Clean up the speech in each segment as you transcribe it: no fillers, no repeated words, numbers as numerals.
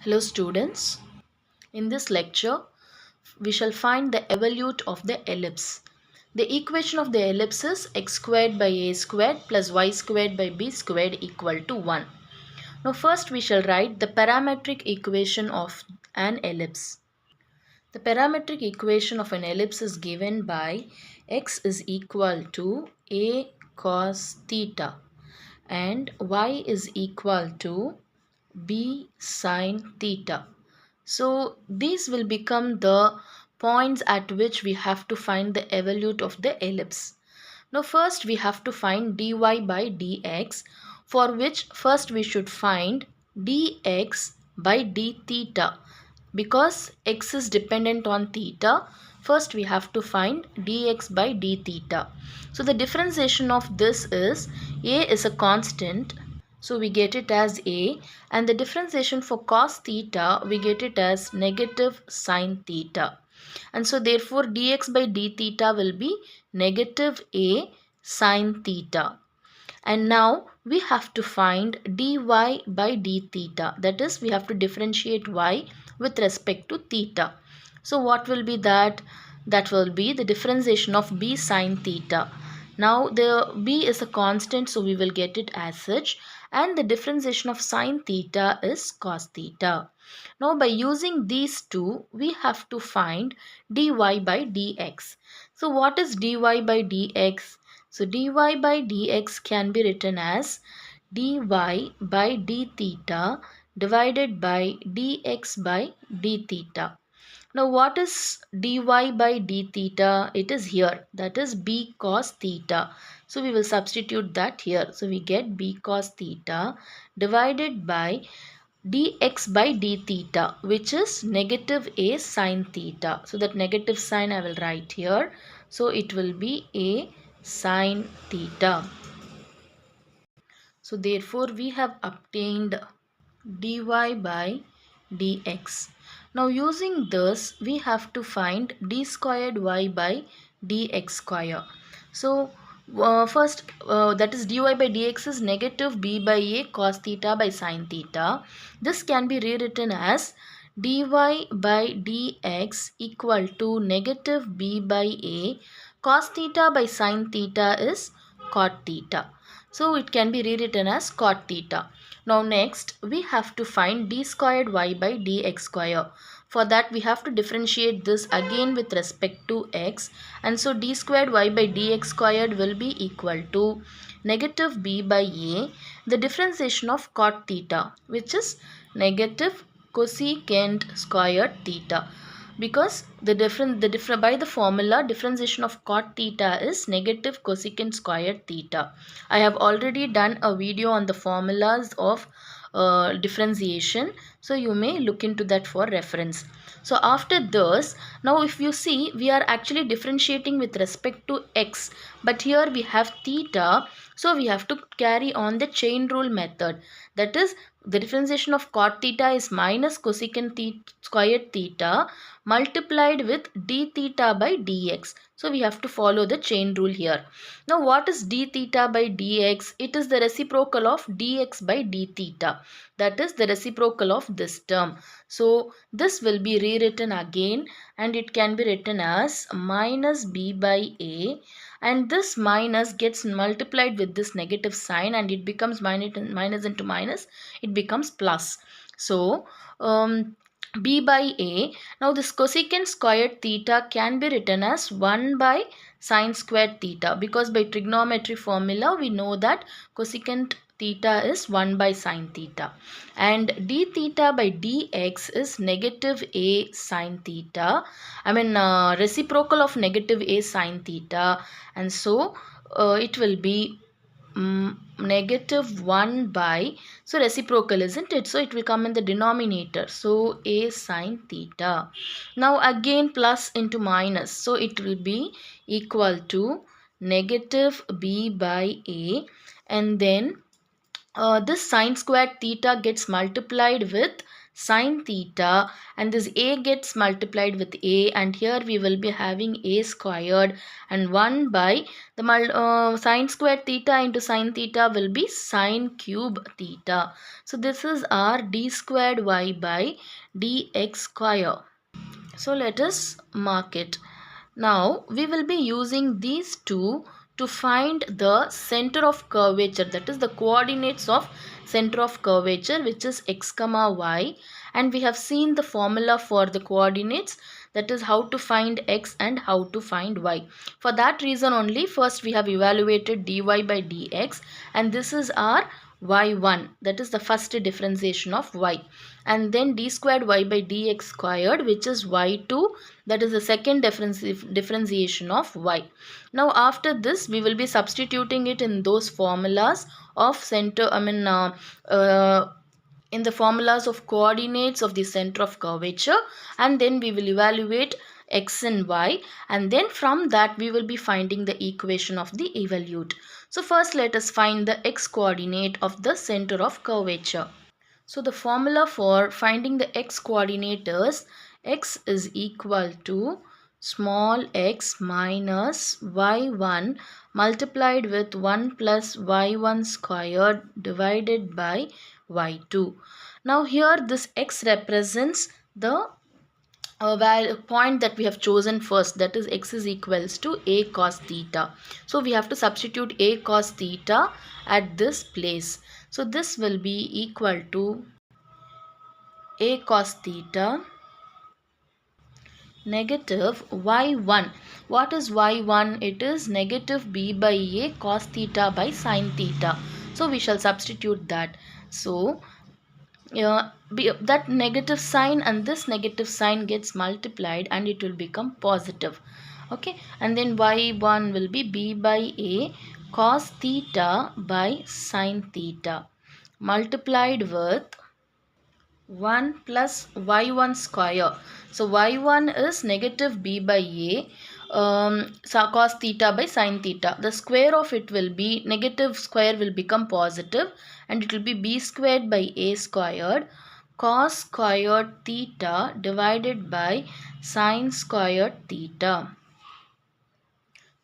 Hello students, in this lecture we shall find the evolute of the ellipse. The equation of the ellipse is x squared by a squared plus y squared by b squared equal to 1. Now first we shall write the parametric equation of an ellipse. The parametric equation of an ellipse is given by x is equal to a cos theta and y is equal to b sine theta. So these will become the points at which we have to find the evolute of the ellipse. Now first we have to find dy by dx, for which first we should find dx by d theta. Because x is dependent on theta, first we have to find dx by d theta. So the differentiation of this is a is a constant, so we get it as a, and the differentiation for cos theta we get it as negative sine theta. And so therefore dx by d theta will be negative a sine theta. And now we have to find dy by d theta. That is, we have to differentiate y with respect to theta. So what will be that? That will be the differentiation of b sine theta. Now the b is a constant, so we will get it as such, and the differentiation of sine theta is cos theta. Now by using these two, we have to find dy by dx. So what is dy by dx? So dy by dx can be written as dy by d theta divided by dx by d theta. Now what is dy by d theta? It is here, that is b cos theta. So we will substitute that here. So we get b cos theta divided by dx by d theta, which is negative a sine theta. So that negative sign I will write here. So it will be a sine theta. So therefore we have obtained dy by dx. Now using this we have to find d squared y by dx square. So first that is dy by dx is negative b by a cos theta by sine theta. This can be rewritten as dy by dx equal to negative b by a cos theta by sine theta is cot theta. So it can be rewritten as cot theta. Now next we have to find d squared y by dx square. For that we have to differentiate this again with respect to x, and so d squared y by dx squared will be equal to negative b by a, the differentiation of cot theta, which is negative cosecant squared theta. Because by the formula, differentiation of cot theta is negative cosecant squared theta. I have already done a video on the formulas of differentiation, so you may look into that for reference. So after this, now if you see, we are actually differentiating with respect to x, but here we have theta, so we have to carry on the chain rule method. That is, the differentiation of cot theta is minus cosecant squared theta multiplied with d theta by dx. So we have to follow the chain rule here. Now what is d theta by dx? It is the reciprocal of dx by d theta. That is the reciprocal of this term. So this will be rewritten again, and it can be written as minus b by a, and this minus gets multiplied with this negative sign and it becomes minus into minus, it becomes plus. So b by a. Now this cosecant squared theta can be written as 1 by sine squared theta, because by trigonometry formula we know that cosecant theta is 1 by sine theta, and d theta by dx is negative a sine theta, reciprocal of negative a sine theta, and so it will be negative 1 by, so reciprocal, isn't it? So it will come in the denominator, so a sine theta. Now again plus into minus, so it will be equal to negative b by a, and then this sine squared theta gets multiplied with sine theta, and this a gets multiplied with a, and here we will be having a squared, and 1 by the sine squared theta into sine theta will be sine cube theta. So this is our d squared y by dx square. So let us mark it. Now we will be using these two to find the center of curvature, that is the coordinates of center of curvature, which is x comma y, and we have seen the formula for the coordinates, that is how to find x and how to find y. For that reason only, first we have evaluated dy by dx, and this is our y1, that is the first differentiation of y, and then d squared y by dx squared, which is y2, that is the second differentiation of y. Now after this we will be substituting it in those formulas of center, in the formulas of coordinates of the center of curvature, and then we will evaluate x and y, and then from that we will be finding the equation of the evolute. So first let us find the x coordinate of the center of curvature. So the formula for finding the x coordinate is x is equal to small x minus y1 multiplied with 1 plus y1 squared divided by y2. Now here this x represents the point that we have chosen first, that is x is equals to a cos theta. So we have to substitute a cos theta at this place. So this will be equal to a cos theta negative y1. What is y1? It is negative b by a cos theta by sine theta. So we shall substitute that. So that negative sign and this negative sign gets multiplied and it will become positive. Okay, and then y1 will be b by a cos theta by sine theta multiplied with 1 plus y1 square. So y1 is negative b by a cos theta by sine theta. The square of it will be, negative square will become positive, and it will be b squared by a squared cos squared theta divided by sine squared theta,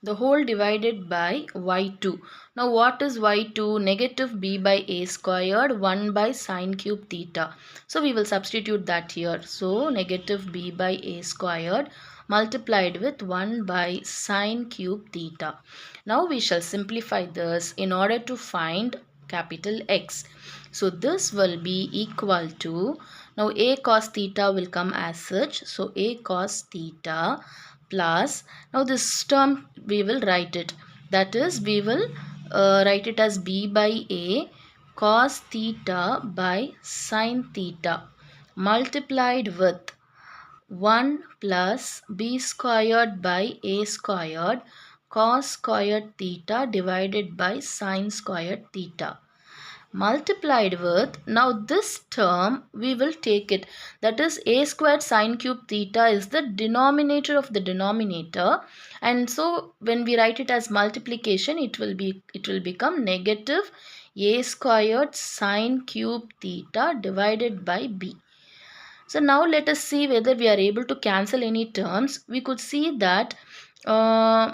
the whole divided by y2. Now what is y2? Negative b by a squared 1 by sine cube theta. So we will substitute that here. So negative b by a squared multiplied with 1 by sine cube theta. Now we shall simplify this in order to find capital X. So this will be equal to, now a cos theta will come as such. So a cos theta plus, now this term we will write it, that is we will write it as b by a cos theta by sine theta multiplied with 1 plus b squared by a squared cos squared theta divided by sine squared theta multiplied with, now this term we will take it, that is a squared sine cube theta is the denominator of the denominator, and so when we write it as multiplication it will become negative a squared sine cube theta divided by b. So now let us see whether we are able to cancel any terms. We could see that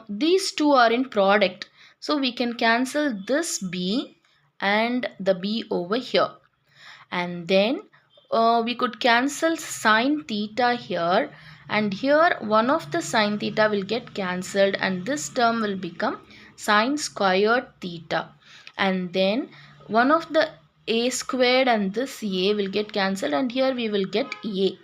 these two are in product, so we can cancel this b and the b over here, and then we could cancel sine theta here, and here one of the sine theta will get cancelled and this term will become sine squared theta, and then one of the a squared and this a will get cancelled and here we will get a.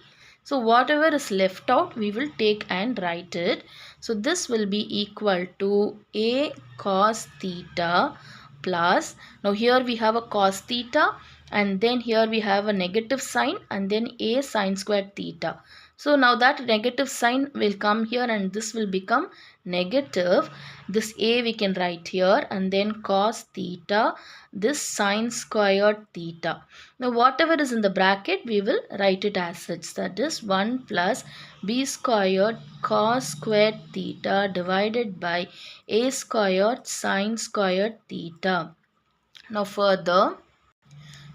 So whatever is left out we will take and write it. So this will be equal to a cos theta plus, now here we have a cos theta and then here we have a negative sign and then a sine squared theta. So now that negative sign will come here and this will become negative. This a we can write here and then cos theta, this sine squared theta. Now whatever is in the bracket we will write it as such, that is 1 plus b squared cos squared theta divided by a squared sine squared theta. Now further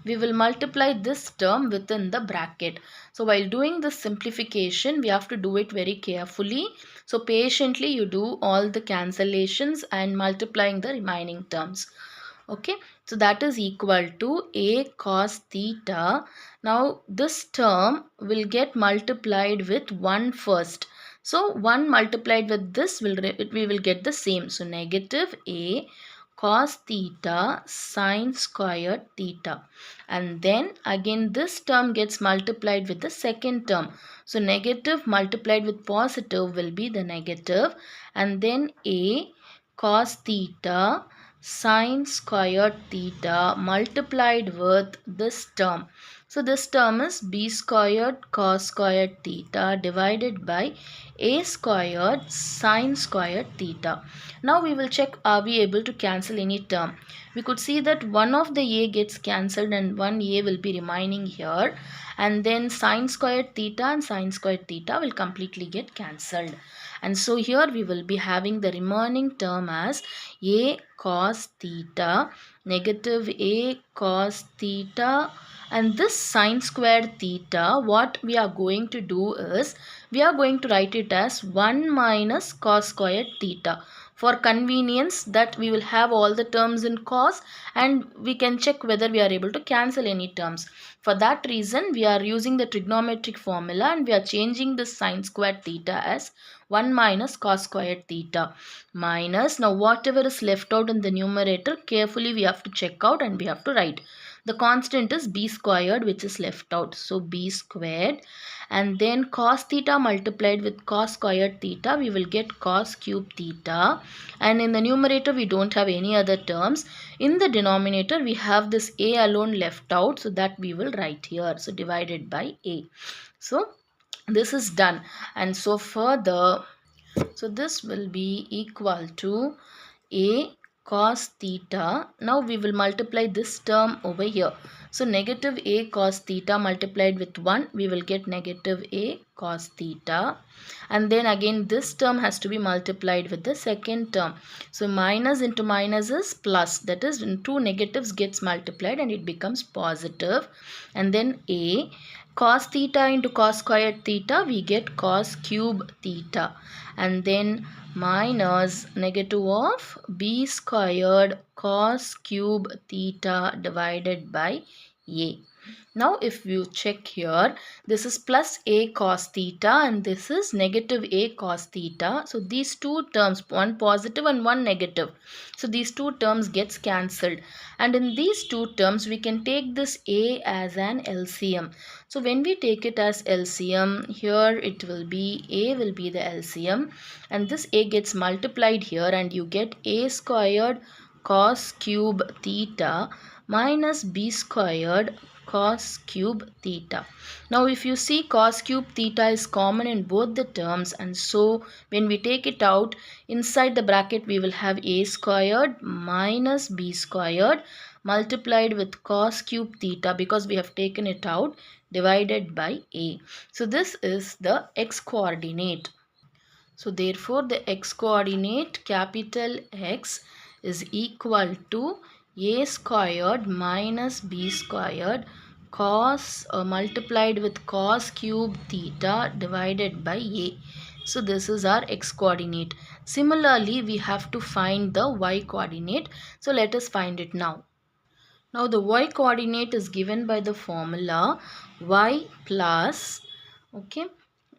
we will multiply this term within the bracket. So while doing this simplification, we have to do it very carefully. So patiently you do all the cancellations and multiplying the remaining terms. Okay, so that is equal to a cos theta. Now this term will get multiplied with 1 first. So 1 multiplied with this we will get the same. So negative a cos theta sine squared theta, and then again this term gets multiplied with the second term. So negative multiplied with positive will be the negative, and then a cos theta sine squared theta multiplied with this term. So this term is b squared cos squared theta divided by a squared sine squared theta. Now we will check, are we able to cancel any term. We could see that one of the a gets cancelled and one a will be remaining here, and then sine squared theta and sine squared theta will completely get cancelled. And so here we will be having the remaining term as a cos theta, negative a cos theta, and this sine squared theta, what we are going to do is, we are going to write it as 1 minus cos squared theta. For convenience that we will have all the terms in cos, and we can check whether we are able to cancel any terms. For that reason we are using the trigonometric formula and we are changing the sine squared theta as 1 minus cos squared theta minus, now whatever is left out in the numerator carefully we have to check out and we have to write. The constant is b squared which is left out. So b squared, and then cos theta multiplied with cos squared theta, we will get cos cube theta. And in the numerator we don't have any other terms. In the denominator we have this a alone left out, so that we will write here. So divided by a. So this is done. And so further, so this will be equal to a cos theta. Now we will multiply this term over here. So negative a cos theta multiplied with 1, we will get negative a cos theta. And then again this term has to be multiplied with the second term. So minus into minus is plus. That is, when two negatives gets multiplied and it becomes positive. And then a cos theta into cos squared theta, we get cos cube theta. And then minus negative of b squared cos cube theta divided by a. Now if you check here, this is plus a cos theta and this is negative a cos theta. So these two terms, one positive and one negative. So these two terms gets cancelled. And in these two terms, we can take this a as an LCM. So when we take it as LCM, here it will be, a will be the LCM. And this a gets multiplied here and you get a squared cos cube theta minus b squared cos cube theta. Now if you see, cos cube theta is common in both the terms, and so when we take it out, inside the bracket we will have a squared minus b squared multiplied with cos cube theta, because we have taken it out, divided by a. So this is the x coordinate. So therefore the x coordinate, capital X, is equal to a squared minus b squared cos multiplied with cos cube theta divided by a. So this is our x coordinate. Similarly, we have to find the y coordinate. So let us find it now. Now the y coordinate is given by the formula y plus, okay,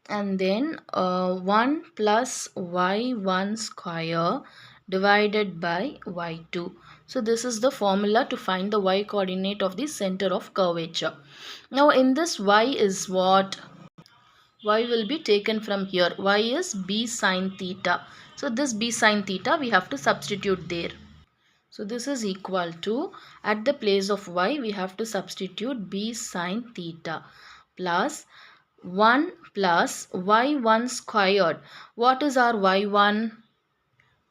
and then 1 plus y1 square divided by y2. So this is the formula to find the y coordinate of the center of curvature. Now in this y is what? Y will be taken from here. Y is b sine theta. So this b sine theta we have to substitute there. So this is equal to, at the place of y we have to substitute b sine theta plus 1 plus y1 squared. What is our y1?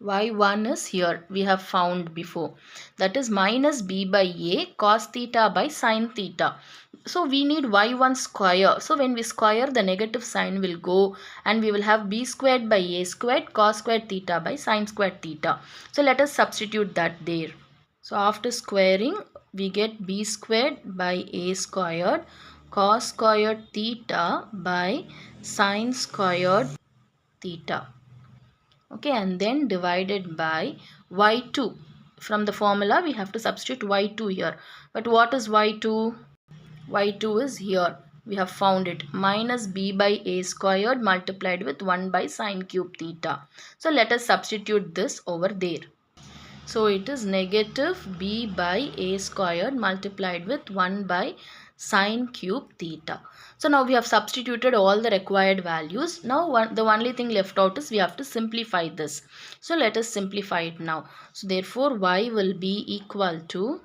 Y1 is here, we have found before, that is minus b by a cos theta by sine theta. So we need y1 square. So when we square, the negative sign will go and we will have b squared by a squared cos squared theta by sine squared theta. So let us substitute that there. So after squaring, we get b squared by a squared cos squared theta by sin squared theta. Okay, and then divided by y2. From the formula, we have to substitute y2 here. But what is y2? Y2 is here. We have found it. Minus b by a squared multiplied with 1 by sin cube theta. So let us substitute this over there. So it is negative b by a squared multiplied with 1 by sine cube theta. So now we have substituted all the required values. Now the only thing left out is we have to simplify this. So let us simplify it now. So therefore y will be equal to,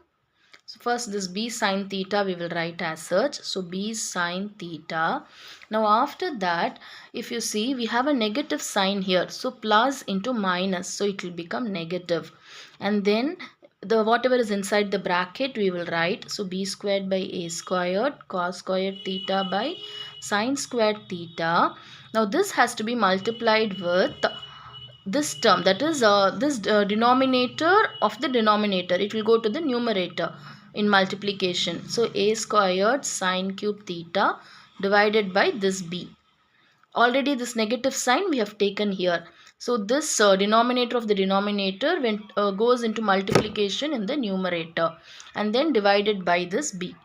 so first this b sine theta we will write as such. So b sine theta. Now after that, if you see, we have a negative sign here. So plus into minus. So it will become negative. And then the whatever is inside the bracket we will write. So b squared by a squared cos squared theta by sine squared theta. Now this has to be multiplied with this term, that is this denominator of the denominator. It will go to the numerator in multiplication. So a squared sine cube theta divided by this b. Already this negative sign we have taken here. So this denominator of the denominator goes into multiplication in the numerator and then divided by this b.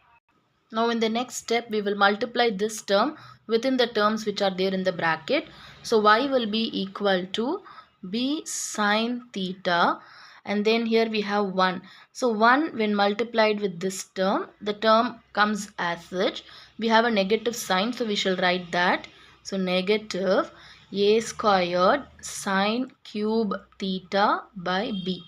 Now in the next step we will multiply this term within the terms which are there in the bracket. So y will be equal to b sine theta, and then here we have 1. So 1 when multiplied with this term, the term comes as such. We have a negative sign, so we shall write that. So negative a squared sine cube theta by b.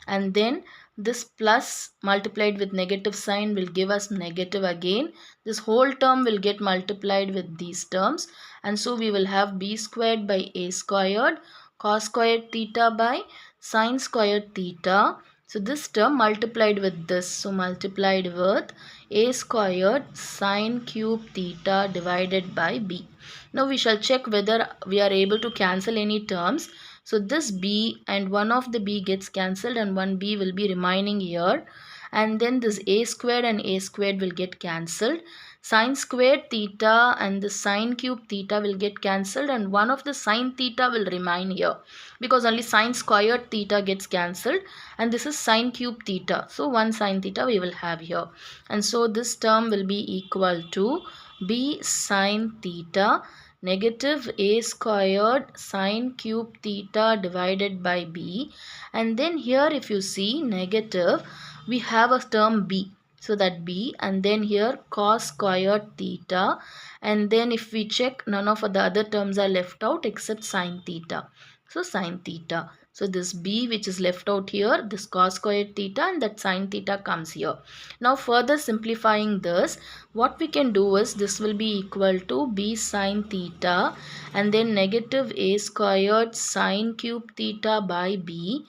And then this plus multiplied with negative sign will give us negative again. This whole term will get multiplied with these terms, and so we will have b squared by a squared cos squared theta by sin squared theta. So this term multiplied with this, so multiplied with a squared sine cube theta divided by b. Now we shall check whether we are able to cancel any terms. So this b and one of the b gets cancelled and one b will be remaining here. And then this a squared and a squared will get cancelled. Sine squared theta and the sine cube theta will get cancelled, and one of the sine theta will remain here because only sine squared theta gets cancelled, and this is sine cube theta. So one sine theta we will have here. And so this term will be equal to b sine theta negative a squared sine cube theta divided by b. And then here if you see negative, we have a term b, so that b, and then here cos squared theta, and then if we check, none of the other terms are left out except sine theta. So sine theta. So this b which is left out here, this cos squared theta, and that sine theta comes here. Now further simplifying this, what we can do is this will be equal to b sine theta and then negative a squared sine cube theta by b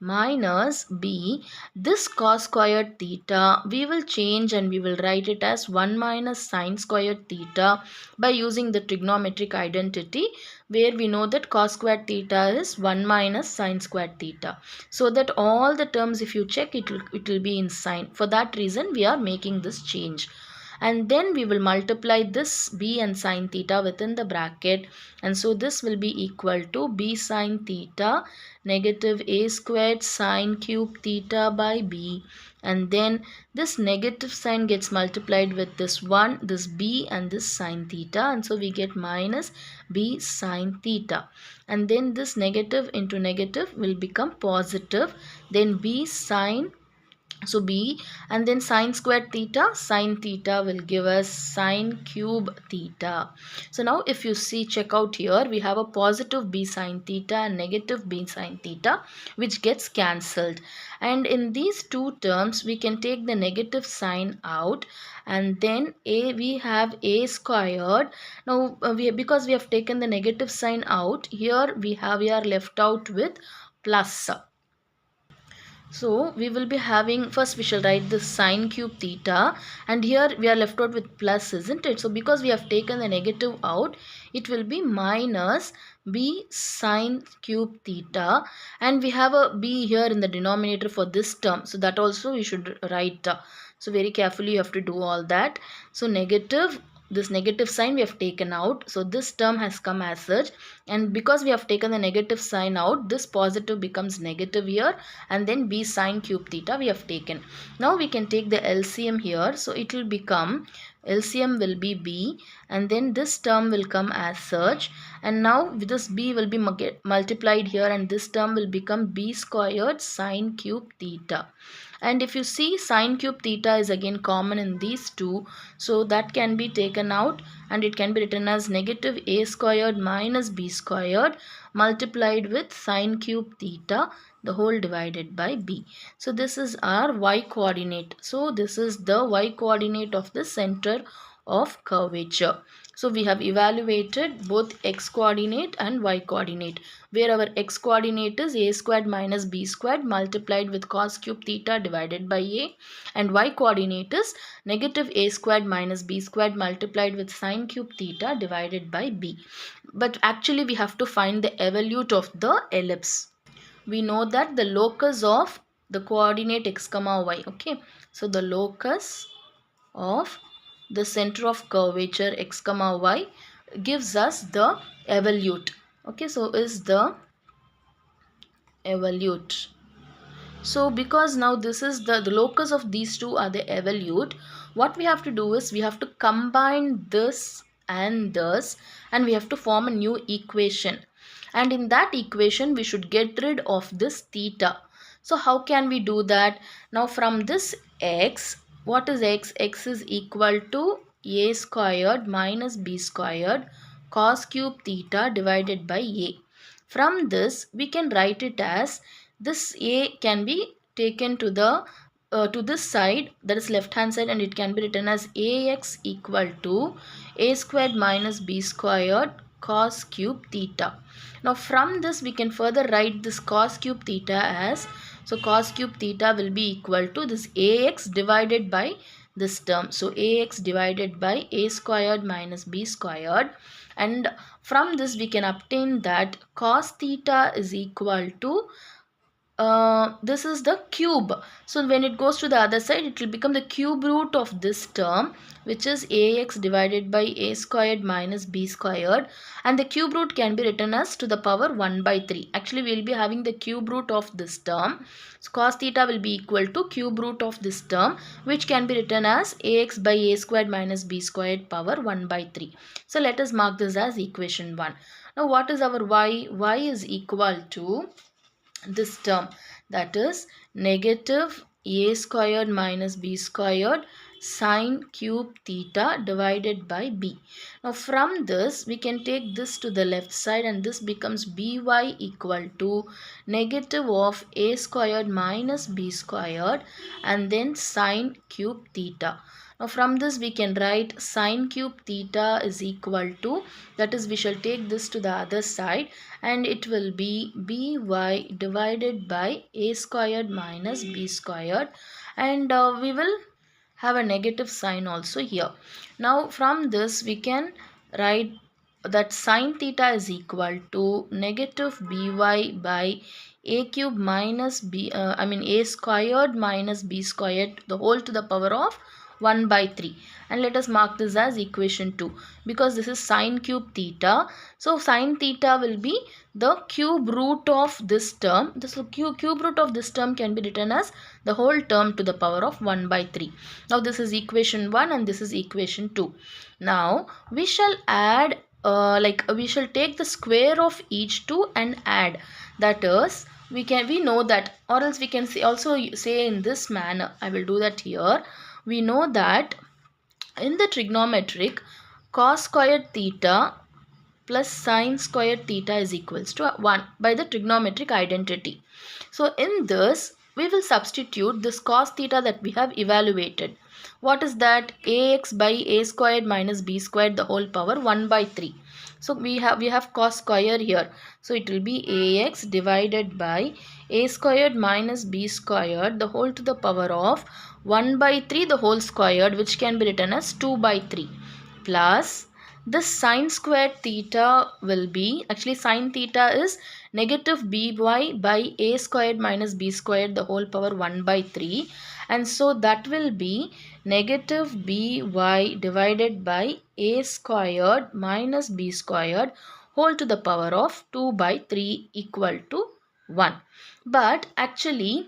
minus b. This cos squared theta we will change and we will write it as 1 minus sine squared theta by using the trigonometric identity, where we know that cos squared theta is 1 minus sine squared theta. So that all the terms if you check, it will be in sine. For that reason we are making this change. And then we will multiply this b and sine theta within the bracket, and so this will be equal to b sine theta negative a squared sine cube theta by b, and then this negative sign gets multiplied with this 1, this b and this sine theta, and so we get minus b sine theta, and then this negative into negative will become positive, then b sine, so b, and then sine squared theta, sine theta will give us sine cube theta. So now if you see, check out here, we have a positive b sine theta and negative b sine theta which gets cancelled. And in these two terms we can take the negative sign out, and then we have a squared. Now because we have taken the negative sign out, here we are left out with plus. So we will be having, first we shall write the sine cube theta, and here we are left out with plus, isn't it? So because we have taken the negative out, it will be minus b sine cube theta, and we have a b here in the denominator for this term, so that also we should write. So very carefully you have to do all that. So negative, this negative sign we have taken out, so this term has come as such, and because we have taken the negative sign out, this positive becomes negative here, and then b sine cube theta we have taken. Now we can take the LCM here, so it will become, LCM will be b, and then this term will come as such, and now this b will be multiplied here, and this term will become b squared sine cube theta. And if you see, sine cube theta is again common in these two, so that can be taken out, and it can be written as negative a squared minus b squared multiplied with sine cube theta, the whole divided by b. So this is our y coordinate. So this is the y coordinate of the center of curvature. So we have evaluated both x coordinate and y coordinate, where our x coordinate is a squared minus b squared multiplied with cos cube theta divided by a, and y coordinate is negative a squared minus b squared multiplied with sine cube theta divided by b. But actually we have to find the evolute of the ellipse. We know that the locus of the coordinate x comma y, okay, so the locus of the center of curvature x comma y gives us the evolute, okay, so is the evolute. So because now this is the locus of these two are the evolute, what we have to do is we have to combine this and this, and we have to form a new equation, and in that equation we should get rid of this theta. So how can we do that? Now from this x, what is x? X is equal to a squared minus b squared cos cube theta divided by a. From this we can write it as, this a can be taken to this side, that is left hand side, and it can be written as ax equal to a squared minus b squared cos cube theta. Now from this we can further write this cos cube theta as, so cos cube theta will be equal to this ax divided by this term, so ax divided by a squared minus b squared, and from this we can obtain that cos theta is equal to this is the cube. So when it goes to the other side, it will become the cube root of this term, which is ax divided by a squared minus b squared, and the cube root can be written as to the power 1 by 3. Actually we will be having the cube root of this term, so cos theta will be equal to cube root of this term, which can be written as ax by a squared minus b squared power 1 by 3. So let us mark this as equation 1. Now what is our y? Y is equal to this term, that is negative a squared minus b squared sine cube theta divided by b. Now from this we can take this to the left side, and this becomes by equal to negative of a squared minus b squared and then sine cube theta. Now from this we can write sine cube theta is equal to, that is we shall take this to the other side, and it will be by divided by a squared minus b squared, and we will have a negative sign also here. Now from this we can write that sine theta is equal to negative by a cube minus a squared minus b squared, the whole to the power of 1 by 3, and let us mark this as equation 2, because this is sine cube theta. So sine theta will be the cube root of this term. This cube root of this term can be written as the whole term to the power of 1 by 3. Now this is equation 1 and this is equation 2. Now we shall add we shall take the square of each two and add, that is we know that, or else we can also say in this manner. I will do that here. We know that in the trigonometric, cos squared theta plus sine squared theta is equals to 1 by the trigonometric identity. So in this we will substitute this cos theta that we have evaluated. What is that? Ax by a squared minus b squared the whole power 1 by 3. So we have cos square here. So it will be ax divided by a squared minus b squared the whole to the power of 1 by 3 the whole squared, which can be written as 2 by 3, plus this sine squared theta will be, actually sine theta is negative by a squared minus b squared the whole power 1 by 3, and so that will be negative by divided by a squared minus b squared whole to the power of 2 by 3 equal to 1. But actually,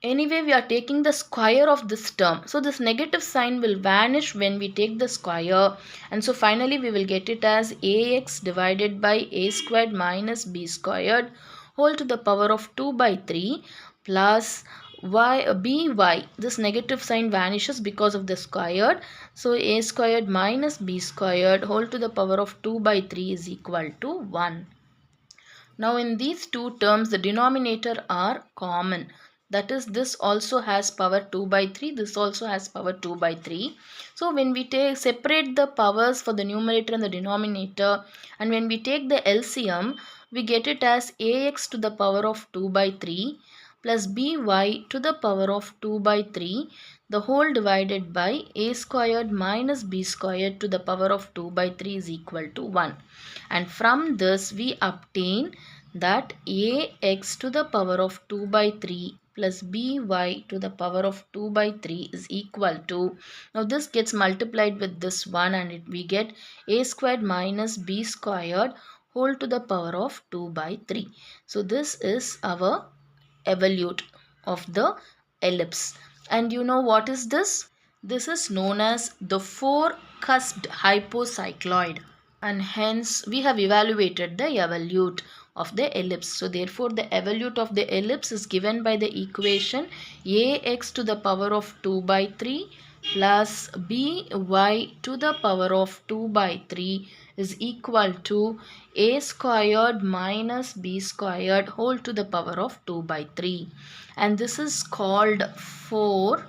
anyway, we are taking the square of this term. So this negative sign will vanish when we take the square. And so finally we will get it as ax divided by a squared minus b squared whole to the power of 2 by 3 plus by. This negative sign vanishes because of the squared. So a squared minus b squared whole to the power of 2 by 3 is equal to 1. Now in these two terms the denominator are common. That is, this also has power 2 by 3, this also has power 2 by 3. So when we separate the powers for the numerator and the denominator, and when we take the LCM, we get it as ax to the power of 2 by 3 plus by to the power of 2 by 3 the whole divided by a squared minus b squared to the power of 2 by 3 is equal to 1. And from this we obtain that ax to the power of 2 by 3 plus by to the power of 2 by 3 is equal to, now this gets multiplied with this one and we get a squared minus b squared whole to the power of 2 by 3. So this is our evolute of the ellipse. And you know what is this? This is known as the four-cusped hypocycloid, and hence we have evaluated the evolute of the ellipse. So therefore the evolute of the ellipse is given by the equation ax to the power of 2 by 3 plus by to the power of 2 by 3 is equal to a squared minus b squared whole to the power of 2 by 3. And this is called four-cusped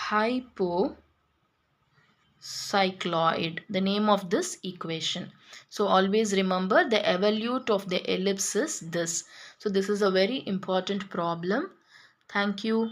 hypocycloid, the name of this equation. So always remember the evolute of the ellipse is this. So this is a very important problem. Thank you.